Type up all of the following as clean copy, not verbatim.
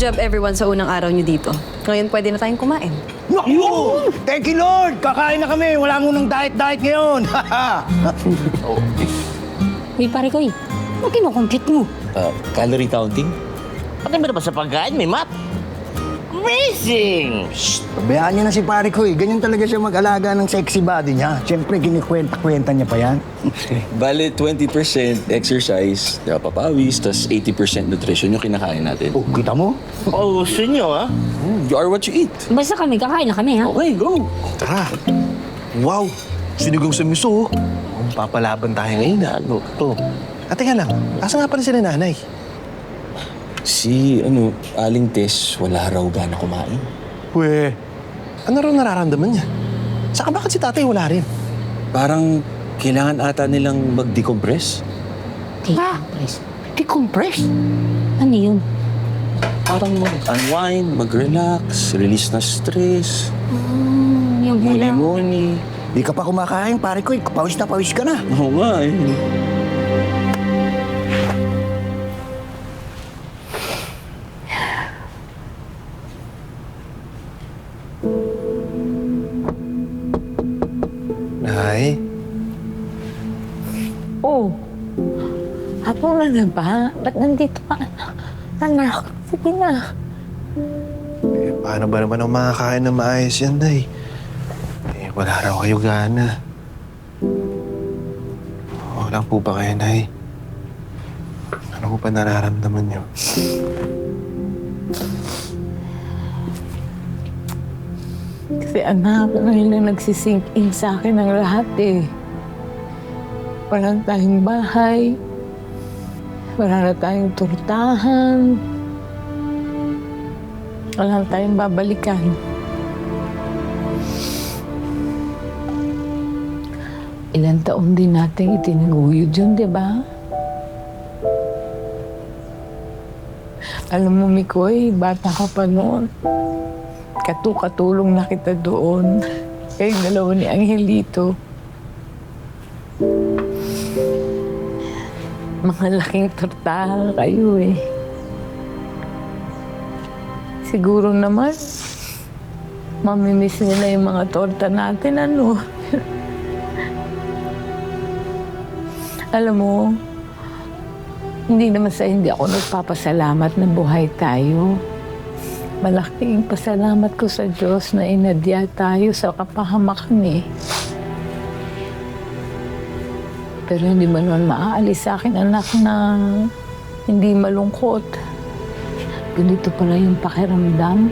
job everyone sa unang araw niyo dito. Ngayon pwede na tayong kumain. Naku! Thank you, Lord! Kakain na kami. Wala munang diet-diet ngayon. Uy, pare ko eh. Ba't kinukompute mo? Calorie counting? Pati ba naman sa pagkain, may math? Amazing! Pabayaan niya na si pare ko eh. Ganyan talaga siya mag-alaga ng sexy body niya. Siyempre, kinikwenta-kwenta niya pa yan. Bale, 20% exercise, papawis, tas 80% nutrition yung kinakain natin. Oh, kita mo? Oh, gusto nyo, ha? You are what you eat. Basta kami, kakain na kami, ha? Okay, go! Tara. Wow! Sinigang sa miso, oh. Kung papalaban tayo ngayon, ano to? At teka lang, asa nga pala sila nanay? Si, Aling Tess, wala raw gana kumain. We, ano raw nararamdaman niya? Saka bakit si tatay wala rin? Parang kailangan ata nilang mag-decompress. Decompress. Decompress? Ano yun? Parang mag-unwind, mag-relax, release na stress, Yung hula. muni-muni. Di ka pa kumakain, pare ko eh. Pawis na pawis ka na. Oo nga eh. Nay, Oh. Hapon na ba? Ba't nandito ka? Anak, sige na. eh, paano ba naman ang makakain na maayos yan, Nay? Eh, wala raw kayo gana. Wala po ba kayo, Nay? Ano po ba nararamdaman niyo? Kasi anak, ngayon na nagsisink in sa akin ang lahat eh. Wala na tayong bahay. Wala na tayong turtahan. Wala na tayong babalikan. Ilang taon din natin itinaguyod yun, di ba? Alam mo, Mikoy, bata ka pa noon. Katulong na kita doon. Kayong dalawa ni Angelito. Mga laking tortahan kayo eh. Siguro naman, mamimiss nila yung mga torta natin, ano? Alam mo, hindi naman sa hindi ako nagpapasalamat na buhay tayo. Malaking pasalamat ko sa Diyos na inadya tayo sa kapahamakan eh. Pero hindi mo naman maaalis sa akin, anak, na hindi malungkot. Ganito pala yung pakiramdam.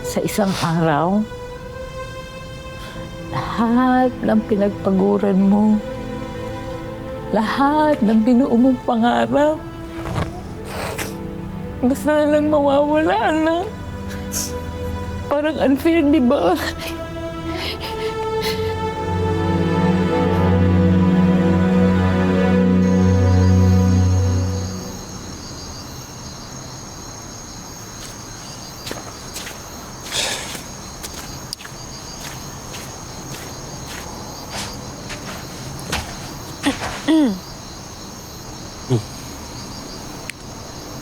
Sa isang araw, lahat ng pinagpaguran mo, lahat ng binuo mong pangarap, basta na lang mawawala, anak. Parang unfair, di ba?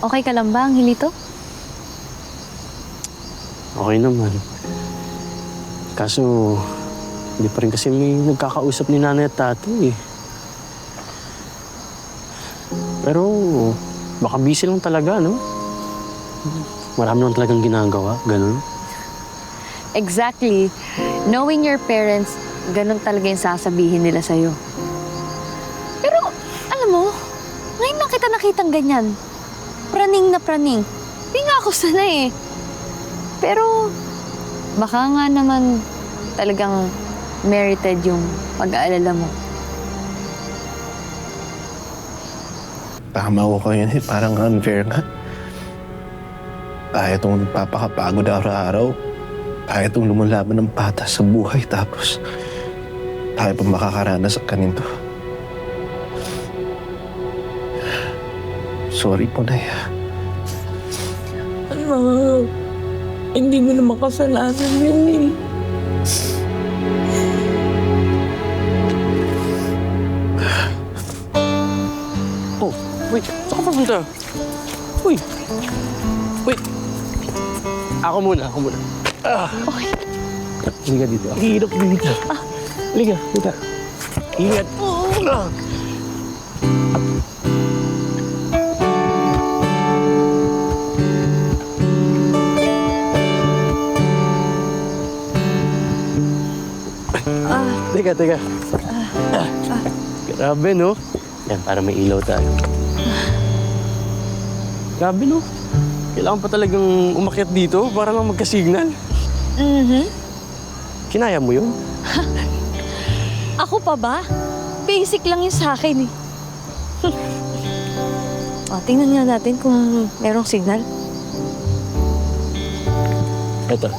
Okay ka lang ba, Angelito? Okay naman. Kaso, hindi pa rin kasi may nagkakausap ni nanay at tatay eh. Pero, baka busy lang talaga, no? Marami lang talagang ginagawa, ganun. Exactly. Knowing your parents, ganun talaga yung sasabihin nila sa'yo. Pero, alam mo, ngayon lang kita nakitang ganyan. Praning na praning. Di nga ako sanay eh. Pero, baka nga naman talagang merited yung pag-aalala mo. Tama ko kayo eh. Parang unfair nga. Tayo itong nagpapakapagod araw-araw. Tayo itong lumalaban ng patas sa buhay. Tapos, tayo pa makakaranas sa kaninto. Sorry po, Nay. Anak, hindi mo naman kasalanan yun eh. Oh, wait. Saan ka pupunta? Uy, Ako muna. Okay. Halika dito. Hirap dito. Halika, dito. Ingat. Teka. Grabe, no? Yan, para may ilaw tayo. Grabe, no? Kailangan pa talagang umakyat dito para lang magka-signal. Kinaya mo yun? Ako pa ba? Basic lang yun sa akin eh. Tingnan nga natin kung merong signal. Ito.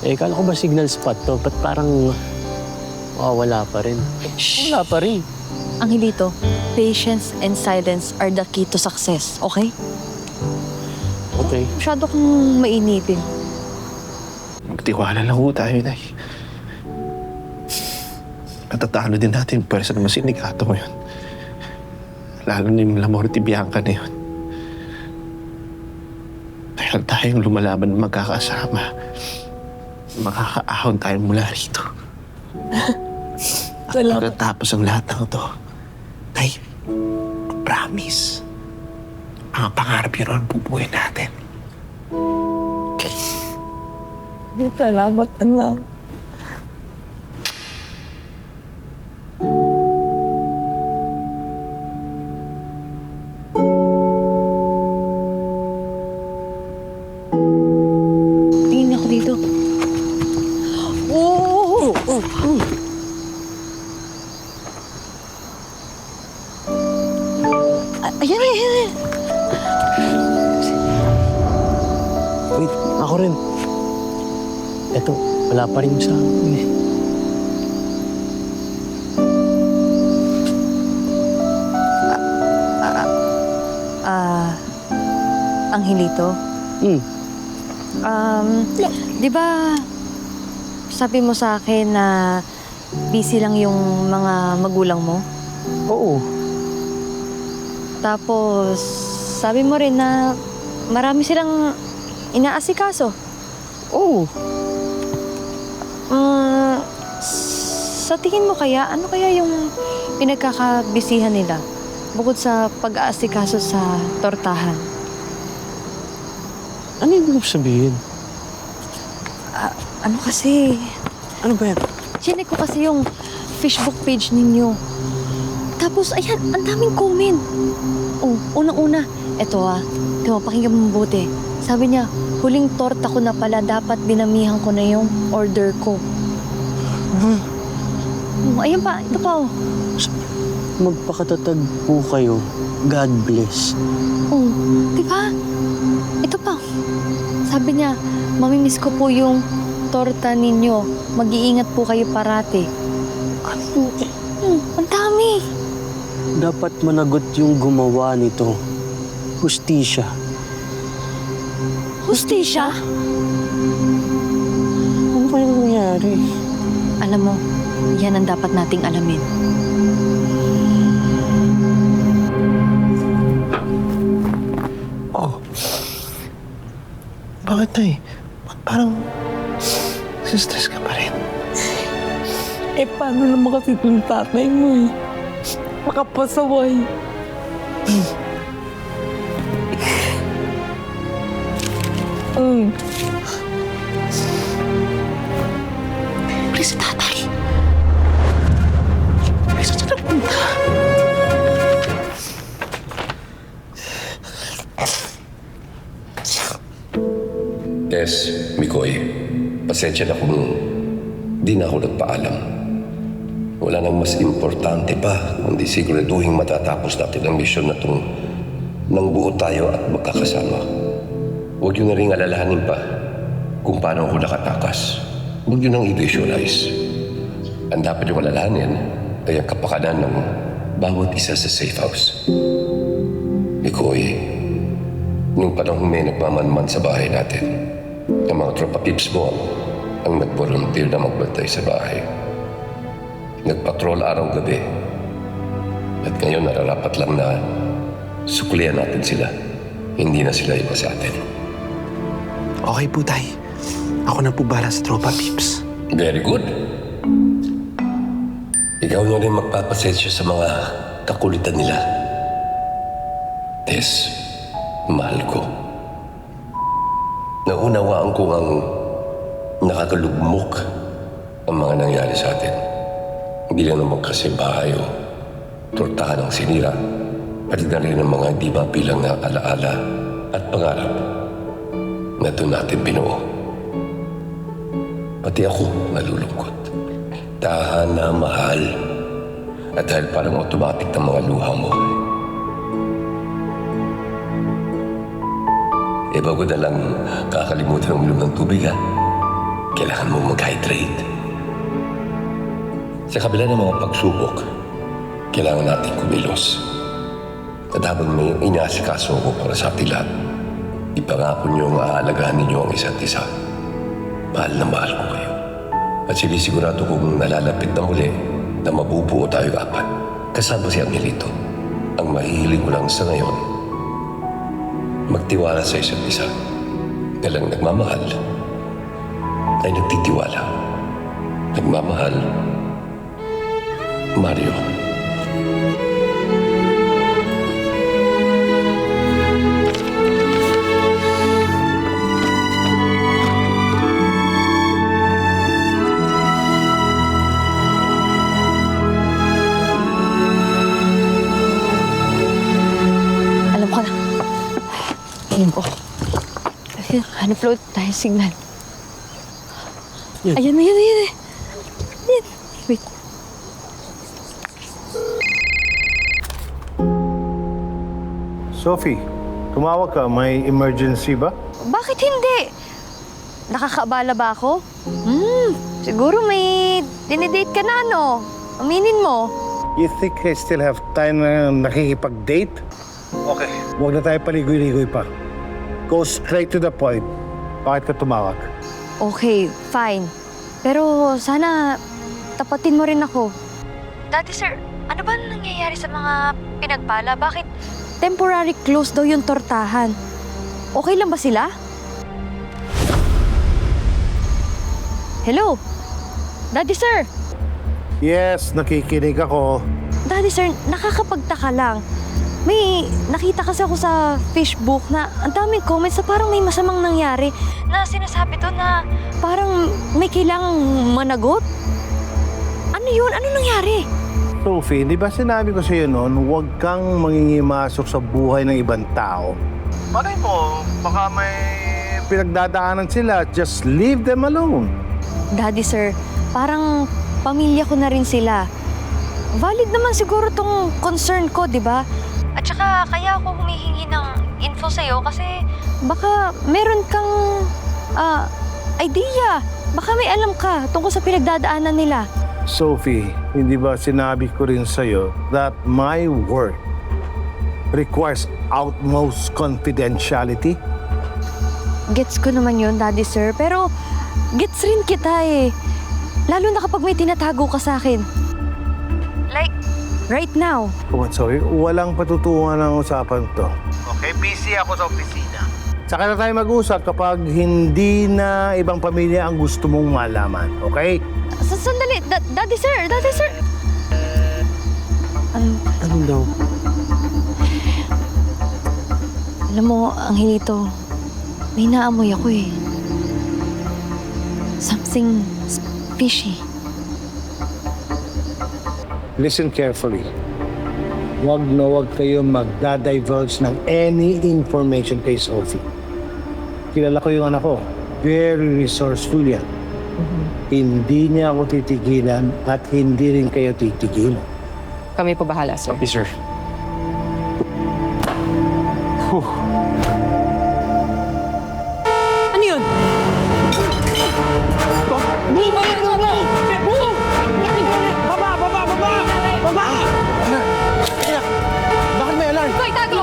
Kala ko ba signal spot to? Ba't parang wala pa rin? Wala pa rin. Angelito, patience and silence are the key to success, okay? Okay. Masyado kang mainipin. Magtiwala lang ho tayo, Nay. Natatalo din natin. Pwesa naman sinikato ko yun. Lalo na yung Lamorte Bianca na yun. Dahil tayong lumalaban magkakasama, makakaahon tayo mula rito. Salamat. Pagkatapos ang lahat ng to, Nay, promise, ang pangarap yun ang bubuhay natin. Salamat, anak. Tingin ako dito. Ayan. Wait, ako rin. Eto, wala pa rin sa akin eh. Angelito, di ba sabi mo sa akin na busy lang yung mga magulang mo? Oo. Tapos, sabi mo rin na marami silang inaasikaso. Oo. Sa tingin mo kaya, ano kaya yung pinagkakabisihan nila bukod sa pag-aasikaso sa tortahan? Ano yung ibig sabihin? Ano kasi, Ano ba yan? chinek ko kasi yung Facebook page ninyo. Tapos, ayan, ang daming comment. Oh, unang-una, eto pakinggan mo mabuti. Sabi niya, huling torta ko na pala, dapat dinamihan ko na yung order ko. Ayan pa, ito pa Magpakatatag po kayo. God bless. Oh, di ba? Ito pa. Sabi niya, mamimiss ko po yung torta ninyo. Mag-iingat po kayo parati. Ano Ang dami. Dapat managot yung gumawa nito. Hustisya. Hustisya? Ano kaya nangyari? Alam mo, yan ang dapat nating alamin. Bakit, Nay? Parang stress ka pa rin. Paano naman kasi itong tatay mo eh? Makapasaway. Please, tatay. Please, saan napunta? Tess, Mikoy, pasensya na kung di na ako nagpaalam. Wala nang mas importante pa kundi siguraduhin matatapos natin ang misyon na itong nang buo tayo at magkakasama. Huwag yun na rin alalahanin pa kung paano ako nakatakas. Huwag yun nang i-visualize. Ang dapat yung alalahanin ay ang kapakanan ng bawat isa sa safe house. Mikoy, nung panahon may nagmamanman sa bahay natin, ang mga tropa pips mo ang nag-volunteer na magbantay sa bahay. Nagpatrol araw-gabi. At ngayon nararapat lang na suklian natin sila. Hindi na sila iba sa atin. Okay po, Tay. Ako na po bahala sa tropa, Pips. Very good. Ikaw na rin magpapasensya sa mga kakulitan nila. Tess, mahal ko. Naunawaan ko ang nakakalugmok ang mga nangyari sa atin. Hindi lang naman kasi bahay o tortahan ang sinira, pati na rin ang mga di mapilang na alaala at pangarap na doon natin binuo. Pati ako nalulungkot. Tahan na mahal. At dahil parang automatic ng mga luha mo. Bago na lang kakalimutan ng ulam ng tubig, ha? Kailangan mo mag-hydrate. Sa kabila ng mga pagsubok, kailangan natin kumilos. At habang may inasikaso ko para sa ating lahat, ipangako niyo ang aalagaan ninyo ang isa't isa. Mahal na mahal ko kayo. At sinisigurado kong nalalapit na muli na mabubuo tayo apat. Kasama si Angelito. Ang mahihiling ko lang sa ngayon, magtiwala sa isa't isa. Dalang nagmamahal ay nagtitiwala. Nagmamahal, Mario. Alam ko na. Ayun po. Hanap float tayo signal. Ayan na, yan. Yan. Wait. Sophie, tumawag ka. May emergency ba? Bakit hindi? Nakakaabala ba ako? Siguro may dinidate ka na, no? Aminin mo. You think I still have time na nakikipag-date? Okay. Huwag na tayo paligoy-ligoy pa. Go straight to the point. Bakit ka tumawag? Okay, fine. Pero sana tapatin mo rin ako. Daddy sir, ano ba nangyayari sa mga pinagpala? Bakit temporary close daw yung tortahan? Okay lang ba sila? Hello? Daddy sir? Yes, nakikinig ako. Daddy sir, nakakapagtaka lang. May nakita kasi ako sa Facebook na ang daming comments na parang may masamang nangyari na sinasabi to na parang may kailangang managot. Ano yun? Ano nangyari? Sophie, di ba sinabi ko sa'yo noon, huwag kang mangingimasok sa buhay ng ibang tao? Malay mo, baka may pinagdadaanan sila. Just leave them alone. Daddy sir, parang pamilya ko na rin sila. Valid naman siguro tong concern ko, di ba? At saka kaya ako humihingi ng info sa'yo kasi baka meron kang idea. Baka may alam ka tungkol sa pinagdadaanan nila. Sophie, hindi ba sinabi ko rin sa'yo that my work requires utmost confidentiality? Gets ko naman yun, Daddy sir. Pero gets rin kita eh. Lalo na kapag may tinatago ka sa akin. Like, right now. Come on, sorry. Walang patutungan ng usapan to. Okay, busy ako sa opisina. Saka na tayo mag-usap kapag hindi na ibang pamilya ang gusto mong malaman. Okay? Sandali. Daddy sir. Ano daw? Alam mo, Angelito, may naamoy ako eh. Something fishy. Listen carefully. Huwag na huwag kayo magdadivulge ng any information kay Sophie. Kilala ko yung anak ko. Very resourceful yan. Hindi niya ako titigilan at hindi rin kayo titigilan. Kami po bahala, sir. Copy, sir. Ano yun? Bakit may alarm? Koy, tago!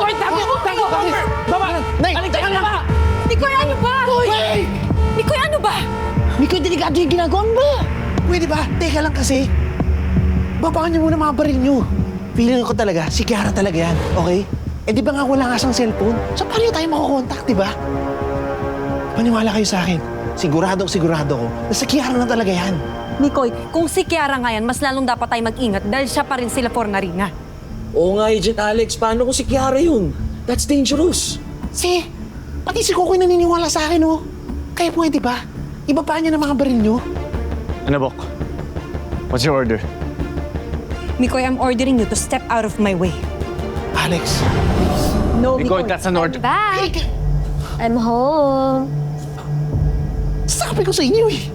Baba! Nay! Nikoy, ano ba? Nikoy, ano ba? Mikoy, delikado yung ginagawa mo ba? Pwede ba? Teka lang kasi. Babaan niyo muna mga baril niyo. Feeling ko talaga, si Kiara talaga yan, okay? Eh di ba nga wala nga siyang cellphone? So paano tayo makakontakt, di ba? Maniwala kayo sa akin. Sigurado ko na si Kiara na talaga yan. Mikoy, kung si Kiara nga yan, mas lalong dapat tayo mag-ingat dahil siya pa rin sila Fornarina. Oo nga, Agent Alex. Paano kung si Kiara yun? That's dangerous. Pati si Kokoy naniniwala sa akin, oh. Kaya pwede ba? Iba pa niya ng mga baril nyo? Ano, Bok? What's your order? Mikoy, I'm ordering you to step out of my way. Alex. No, Mikoy, Mikoy. that's an order. Back! I'm home. Sabi ko sa inyo, eh.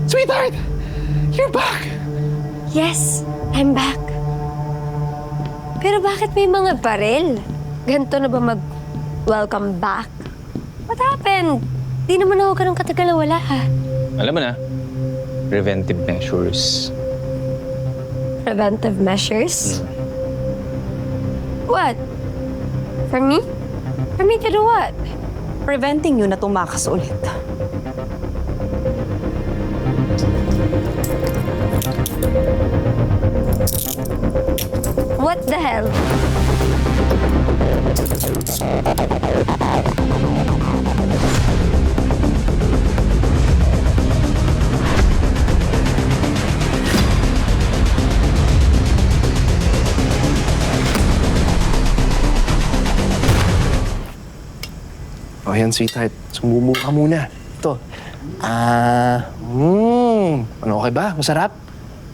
Sweetheart, you're back. Yes, I'm back. Pero bakit may mga baril? Ganito na ba mag-welcome back? What happened? Di naman ako ganun katagal na wala, ha? Alam mo na, preventive measures. Preventive measures? What? For me? For me to do what? Preventing you na tumakas ulit. What the hell? O yan, sweetheart. Sumubo ka muna. Ito. Ano, okay ba? Masarap?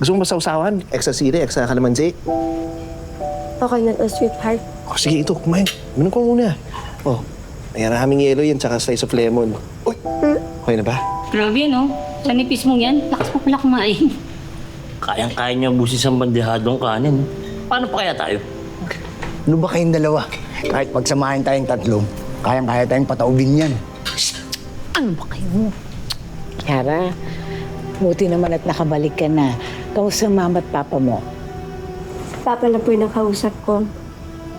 Gusto mo ba sausawan? Extra sili, extra kalamansi? Okay na to, sweetheart. O, sige, ito. Kumain. Minom ko muna. O, may maraming yelo yan, tsaka slice of lemon. Uy! Okay na ba? Grabe, no? Sa nipis mong yan, lakas mo pala kumain. Kayang-kaya niya busis ang bandehadong kanin. Paano pa kaya tayo? Ano ba kayong dalawa? Kahit pagsamahin tayong tatlong, kayang-kaya tayong pataubin yan. Ano ba kayo? Kiara, buti naman at nakabalik ka na. Kamusta ang mama at papa mo? Papa na po yung nakausap ko.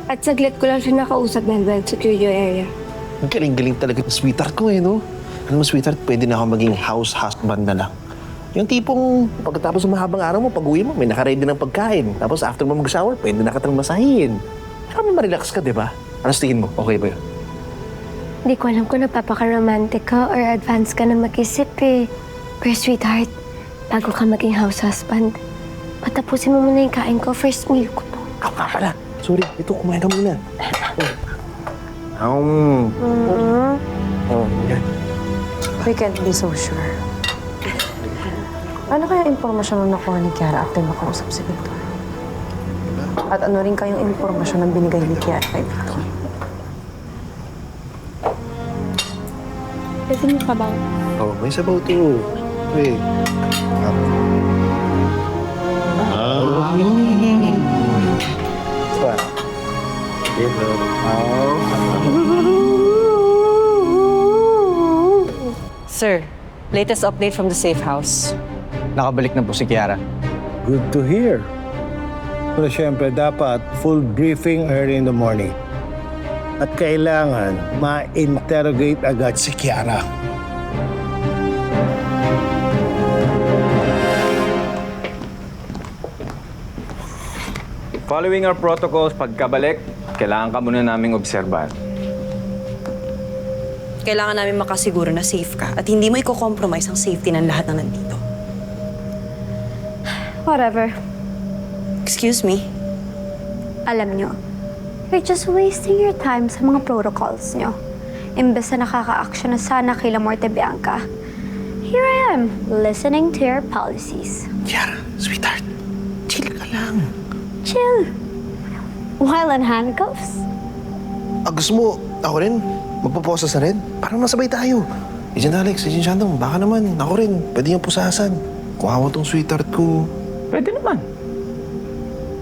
At saglit ko lang siya nakausap dahil well secure area. Ang galing-galing talaga ng sweetheart ko, eh, no? Alam mo, sweetheart, pwede na ako maging house husband na lang. Yung tipong pagkatapos ng mahabang araw mo, pag-uwi mo, may nakaready ng pagkain. Tapos after mo mag-shower, pwede na katang masahin. Para ma-relax ka, di ba? Ano tingin mo? Okay ba yun? Hindi ko alam kung napapaka-romantic ka or advance ka na mag-isip eh. Pero sweetheart, bago ka maging house husband, patapusin mo muna yung kain ko. First meal ko to. Ako ka pala. Sorry, ito, kumain ka muna. Yan. We can't be so sure. Ano kaya impormasyon na nakuha ni Kiara after makausap si Victor? At ano rin kayong impormasyon na binigay ni Kiara kay Victor? Pwede mo pa bang? Oh, may sabaw to. Wait. Sir, latest update from the safe house. Nakabalik na po si Kiara. Good to hear. Pero syempre, dapat full briefing early in the morning. At kailangan ma-interrogate agad si Kiara. Following our protocols, pagkabalik, kailangan ka muna naming obserbahan. Kailangan namin makasiguro na safe ka at hindi mo i-compromise ang safety ng lahat ng nandito. Whatever. Excuse me? Alam nyo, you're just wasting your time sa mga protocols nyo. Imbes na nakaka-action na sana kay La Muerte Bianca, here I am, listening to your policies. Kiara, sweetheart, chill ka lang. Chill. While in handcuffs? Gusto mo, ako rin, magpaposas na rin. Parang nasabay tayo. Agent Alex, Agent Shandong, baka naman, ako rin, pwede niyang pusasan. Kuha mo tong sweetheart ko. Pwede naman.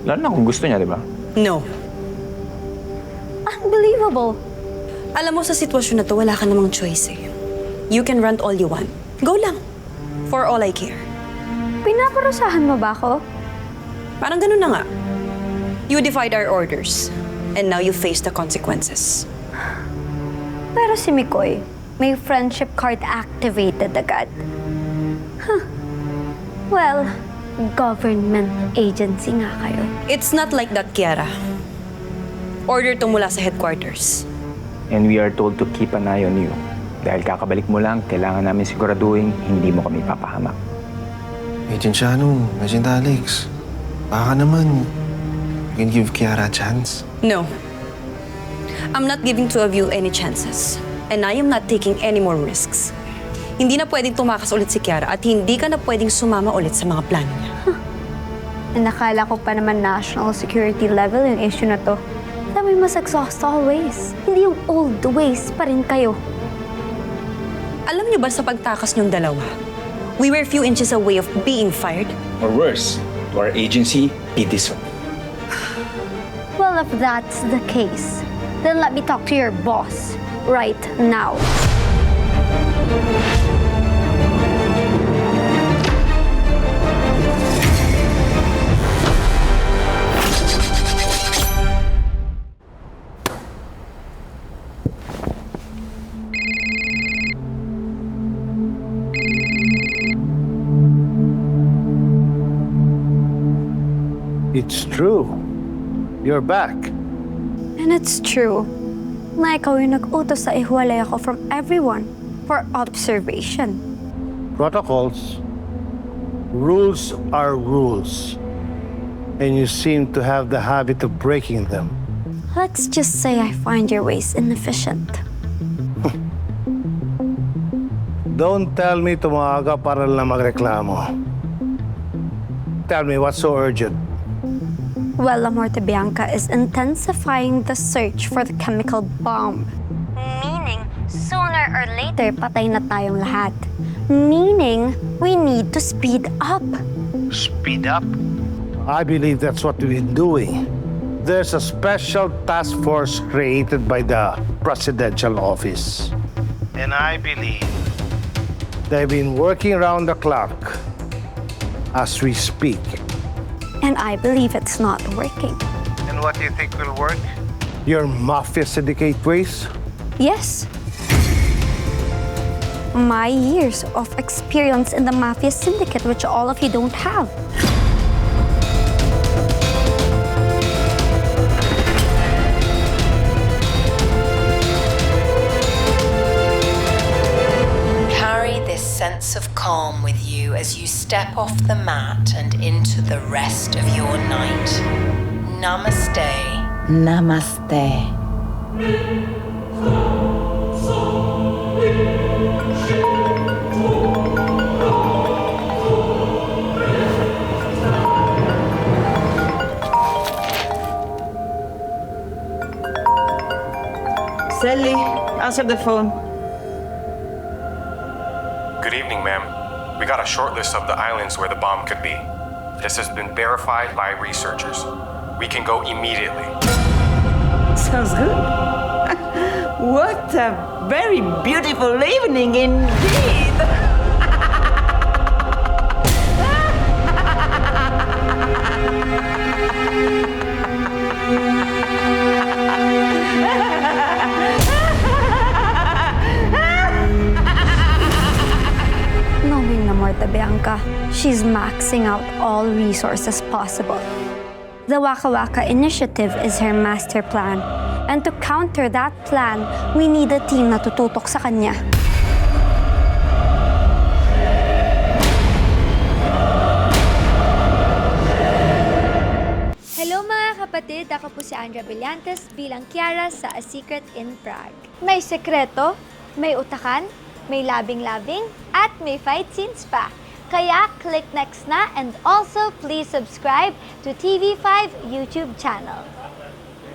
Lalo na kung gusto niya, di ba? No. Unbelievable. Alam mo, sa sitwasyon na to, wala ka namang choice eh. You can rant all you want. Go lang. For all I care. Pinaparusahan mo ba ako? Parang ganun na nga. You defied our orders. And now you face the consequences. Pero si Mikoy, may friendship card activated agad. Huh. Well, government agency nga kayo. It's not like that, Kiara. Order to mula sa headquarters. And we are told to keep an eye on you. Dahil kakabalik mo lang, kailangan namin siguraduhin hindi mo kami papahamak. Agent Shannon, Agent Alex, baka naman, you can give Kiara a chance. No. I'm not giving two of you any chances. And I am not taking any more risks. Hindi na pwedeng tumakas ulit si Kiara at hindi ka na pwedeng sumama ulit sa mga plano niya. Nakala ko pa naman national security level yung issue na to. Dami mas exhaust always. Hindi yung old ways pa rin kayo. Alam niyo ba sa pagtakas niyong dalawa, we were few inches away of being fired? Or worse, to our agency, be this one. Well, if that's the case, then let me talk to your boss right now. It's true. You're back. And it's true na ikaw yung nag-utos sa ihuwalay ako from everyone for observation. Protocols. Rules are rules. And you seem to have the habit of breaking them. Let's just say I find your ways inefficient. Don't tell me tumaga para lang magreklamo. Tell me what's so urgent. Well, Amor de Bianca is intensifying the search for the chemical bomb. Meaning, sooner or later, patay na tayong lahat. Meaning, we need to speed up. Speed up? I believe that's what we've been doing. There's a special task force created by the presidential office. And I believe they've been working around the clock as we speak. And I believe it's not working. And what do you think will work? Your mafia syndicate ways? Yes. My years of experience in the mafia syndicate, which all of you don't have. Carry this sense of calm with you as you step off the mat and into the rest of your night. Namaste. Namaste. Sally, answer the phone. Good evening, ma'am. We got a short list of the islands where the bomb could be. This has been verified by researchers. We can go immediately. Sounds good. What a very beautiful evening indeed. Knowing Amor de Bianca, she's maxing out all resources possible. The Waka Waka Initiative is her master plan. And to counter that plan, we need a team na tututok sa kanya. Hello mga kapatid, ako po si Andrea Brillantes bilang Kiara sa A Secret in Prague. May sekreto, may utakan, may labing-labing, at may fight scenes pa. Kaya click next na and also please subscribe to TV5 YouTube channel.